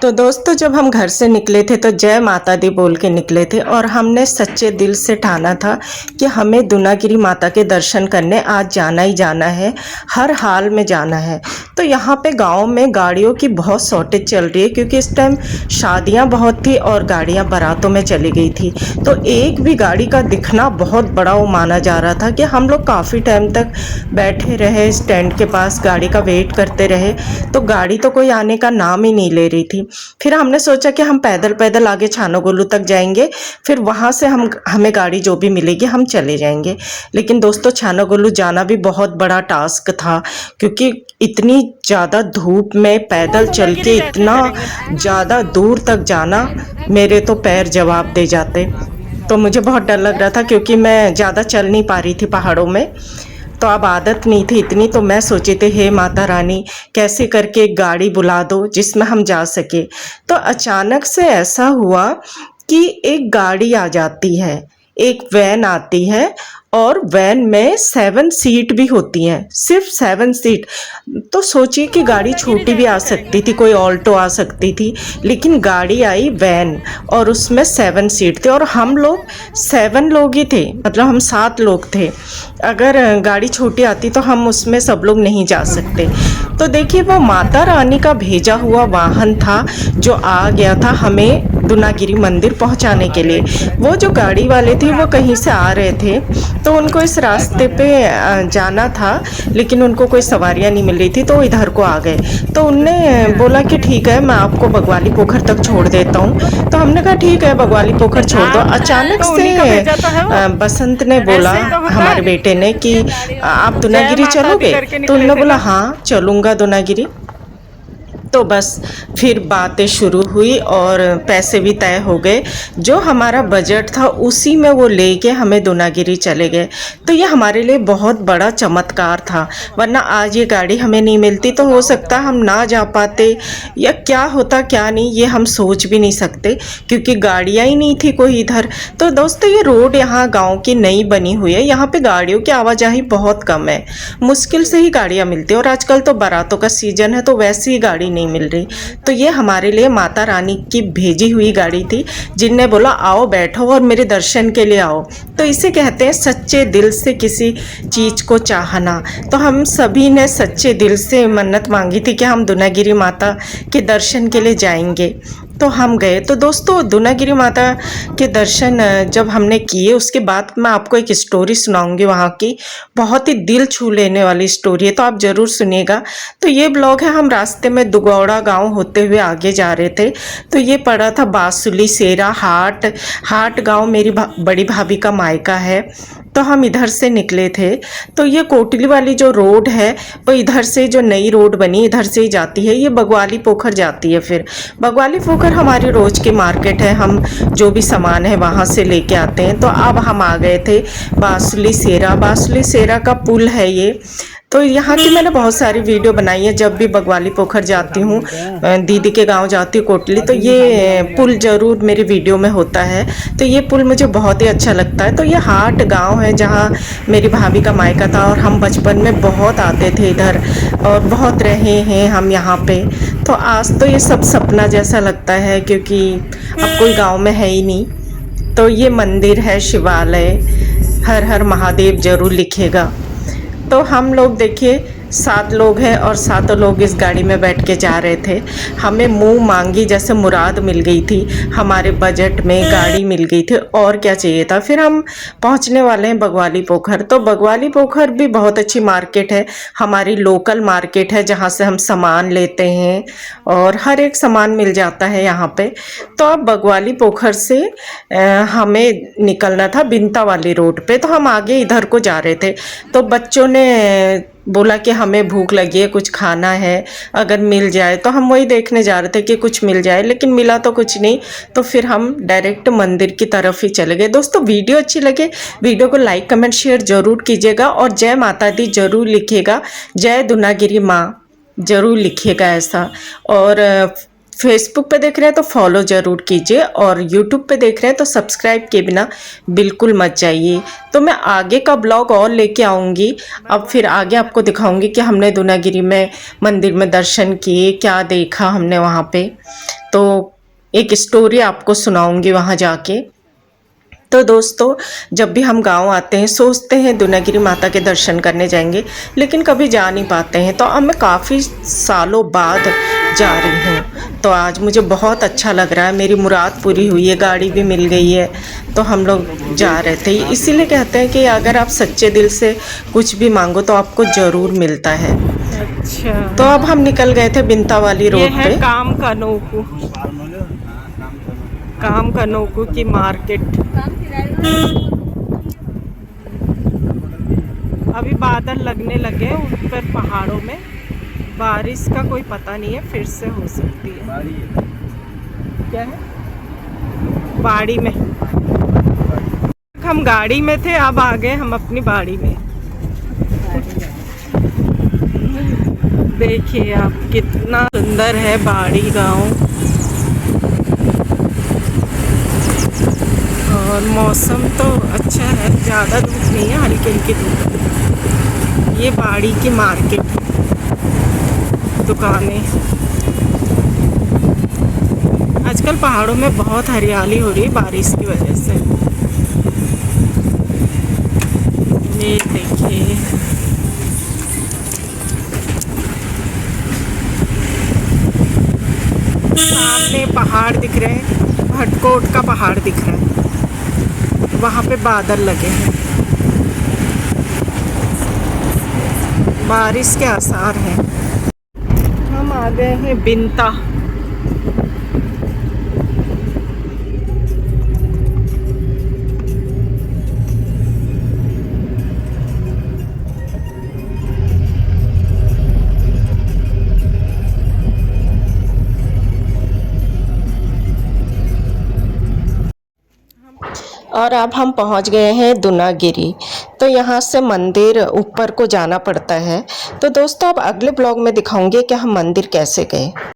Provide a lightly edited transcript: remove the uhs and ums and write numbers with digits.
तो दोस्तों जब हम घर से निकले थे तो जय माता दी बोल के निकले थे और हमने सच्चे दिल से ठाना था कि हमें दूनागिरी माता के दर्शन करने आज जाना ही जाना है, हर हाल में जाना है। तो यहाँ पे गांव में गाड़ियों की बहुत शॉर्टेज चल रही है क्योंकि इस टाइम शादियाँ बहुत थी और गाड़ियाँ बारातों में चली गई थी। तो एक भी गाड़ी का दिखना बहुत बड़ा वो माना जा रहा था कि हम लोग काफ़ी टाइम तक बैठे रहे स्टैंड के पास, गाड़ी का वेट करते रहे तो गाड़ी तो कोई आने का नाम ही नहीं ले रही थी। फिर हमने सोचा कि हम पैदल पैदल आगे छानोगोलू तक जाएंगे, फिर वहाँ से हमें गाड़ी जो भी मिलेगी हम चले जाएंगे। लेकिन दोस्तों छानोगोलू जाना भी बहुत बड़ा टास्क था क्योंकि इतनी ज़्यादा धूप में पैदल चल के इतना ज़्यादा दूर तक जाना, मेरे तो पैर जवाब दे जाते। तो मुझे बहुत डर लग रहा था क्योंकि मैं ज़्यादा चल नहीं पा रही थी पहाड़ों में, तो अब आदत नहीं थी इतनी। तो मैं सोची थी हे माता रानी कैसे करके एक गाड़ी बुला दो जिसमें हम जा सके। तो अचानक से ऐसा हुआ कि एक गाड़ी आ जाती है, एक वैन आती है और वैन में 7 सीट भी होती हैं, सिर्फ 7 सीट। तो सोचिए कि गाड़ी छोटी भी आ सकती थी, कोई ऑल्टो आ सकती थी, लेकिन गाड़ी आई वैन और उसमें 7 सीट थे और हम लोग 7 लोग ही थे, मतलब हम 7 लोग थे। अगर गाड़ी छोटी आती तो हम उसमें सब लोग नहीं जा सकते। तो देखिए वो माता रानी का भेजा हुआ वाहन था जो आ गया था हमें दूनागिरी मंदिर पहुंचाने के लिए। वो जो गाड़ी वाले थे वो कहीं से आ रहे थे तो उनको इस रास्ते पे जाना था, लेकिन उनको कोई सवारियां नहीं मिल रही थी तो वो इधर को आ गए। तो उनने बोला कि ठीक है मैं आपको बगवाली पोखर तक छोड़ देता हूँ। तो हमने कहा ठीक है बगवाली पोखर छोड़ दो। अचानक से बसंत ने बोला हमारे बेटे ने कि आप दूनागिरी चलोगे? तो उन्होंने बोला हाँ चलूँगा दूनागिरी। तो बस फिर बातें शुरू हुई और पैसे भी तय हो गए। जो हमारा बजट था उसी में वो लेके हमें दूनागिरी चले गए। तो ये हमारे लिए बहुत बड़ा चमत्कार था, वरना आज ये गाड़ी हमें नहीं मिलती तो हो सकता हम ना जा पाते या क्या होता क्या नहीं ये हम सोच भी नहीं सकते क्योंकि गाड़ियाँ ही नहीं थी कोई इधर। तो दोस्तों ये रोड यहाँ गाँव की नई बनी हुई है, यहाँ पे गाड़ियों की आवाजाही बहुत कम है, मुश्किल से ही गाड़ियाँ मिलती है और आजकल तो बारातों का सीजन है तो वैसी ही गाड़ी नहीं मिल रही। तो ये हमारे लिए माता रानी की भेजी हुई गाड़ी थी जिनने बोला आओ बैठो और मेरे दर्शन के लिए आओ। तो इसे कहते हैं सच्चे दिल से किसी चीज़ को चाहना। तो हम सभी ने सच्चे दिल से मन्नत मांगी थी कि हम दूनागिरी माता के दर्शन के लिए जाएंगे, तो हम गए। तो दोस्तों दूनागिरी माता के दर्शन जब हमने किए उसके बाद मैं आपको एक स्टोरी सुनाऊंगी, वहाँ की बहुत ही दिल छू लेने वाली स्टोरी है, तो आप ज़रूर सुनिएगा। तो ये ब्लॉग है, हम रास्ते में दुगौड़ा गांव होते हुए आगे जा रहे थे। तो ये पड़ा था बासुली सेरा हाट गांव मेरी बड़ी भाभी का मायका है। तो हम इधर से निकले थे। तो ये कोटली वाली जो रोड है वो इधर से जो नई रोड बनी इधर से ही जाती है, ये बगवाली पोखर जाती है। फिर बगवाली पोखर हमारी रोज की मार्केट है, हम जो भी सामान है वहाँ से लेके आते हैं। तो अब हम आ गए थे बासुली सेरा का पुल है ये। तो यहाँ की मैंने बहुत सारी वीडियो बनाई है, जब भी बगवाली पोखर जाती हूँ, दीदी के गांव जाती हूँ कोटली, तो ये पुल ज़रूर मेरी वीडियो में होता है। तो ये पुल मुझे बहुत ही अच्छा लगता है। तो ये हाट गांव है जहाँ मेरी भाभी का मायका था और हम बचपन में बहुत आते थे इधर और बहुत रहे हैं हम यहाँ पे। तो आज तो ये सब सपना जैसा लगता है क्योंकि अब कोई गाँव में है ही नहीं। तो ये मंदिर है शिवालय, हर हर महादेव जरूर लिखिएगा। तो हम लोग देखिए 7 लोग हैं और 7 लोग इस गाड़ी में बैठ के जा रहे थे। हमें मुंह मांगी जैसे मुराद मिल गई थी, हमारे बजट में गाड़ी मिल गई थी, और क्या चाहिए था। फिर हम पहुंचने वाले हैं बगवाली पोखर। तो बगवाली पोखर भी बहुत अच्छी मार्केट है, हमारी लोकल मार्केट है जहां से हम सामान लेते हैं और हर एक सामान मिल जाता है यहाँ पे। तो अब बगवाली पोखर से हमें निकलना था बिंता वाली रोड पे, तो हम आगे इधर को जा रहे थे। तो बच्चों ने बोला कि हमें भूख लगी है, कुछ खाना है, अगर मिल जाए। तो हम वही देखने जा रहे थे कि कुछ मिल जाए, लेकिन मिला तो कुछ नहीं। तो फिर हम डायरेक्ट मंदिर की तरफ ही चले गए। दोस्तों वीडियो अच्छी लगे वीडियो को लाइक कमेंट शेयर ज़रूर कीजिएगा और जय माता दी ज़रूर लिखिएगा, जय दूनागिरी माँ ज़रूर लिखिएगा ऐसा। और फेसबुक पे देख रहे हैं तो फॉलो ज़रूर कीजिए और यूट्यूब पे देख रहे हैं तो सब्सक्राइब किए बिना बिल्कुल मत जाइए। तो मैं आगे का ब्लॉग और लेके आऊँगी। अब फिर आगे आपको दिखाऊँगी कि हमने दूनागिरी में मंदिर में दर्शन किए, क्या देखा हमने वहाँ पे। तो एक स्टोरी आपको सुनाऊँगी वहाँ जाके। तो दोस्तों, जब भी हम गांव आते हैं सोचते हैं दूनागिरी माता के दर्शन करने जाएंगे, लेकिन कभी जा नहीं पाते हैं। तो अब मैं काफ़ी सालों बाद जा रही हूँ, तो आज मुझे बहुत अच्छा लग रहा है। मेरी मुराद पूरी हुई है, गाड़ी भी मिल गई है, तो हम लोग जा रहे थे। इसीलिए कहते हैं कि अगर आप सच्चे दिल से कुछ भी मांगो तो आपको ज़रूर मिलता है। अच्छा, तो अब हम निकल गए थे बिंता वाली ये रोड है पे। काम का नोकू की मार्केट। अभी बादल लगने लगे ऊपर पहाड़ों में, बारिश का कोई पता नहीं है, फिर से हो सकती है। क्या है? बाड़ी में हम गाड़ी में थे, अब आ गए हम अपनी बाड़ी में। देखिए आप, कितना सुंदर है बाड़ी गांव। और मौसम तो अच्छा है, ज़्यादा धूप नहीं है, हल्की हल्की धूप है। ये बाड़ी की मार्केट, दुकानें। आजकल पहाड़ों में बहुत हरियाली हो रही है बारिश की वजह से। ये देखिए, सामने पहाड़ दिख रहे हैं, भटकोट का पहाड़ दिख रहा है, वहाँ पे बादल लगे हैं, बारिश के आसार हैं। हम आ गए हैं बिंता। और अब हम पहुंच गए हैं दूनागिरी। तो यहाँ से मंदिर ऊपर को जाना पड़ता है। तो दोस्तों, अब अगले ब्लॉग में दिखाऊंगी कि हम मंदिर कैसे गए।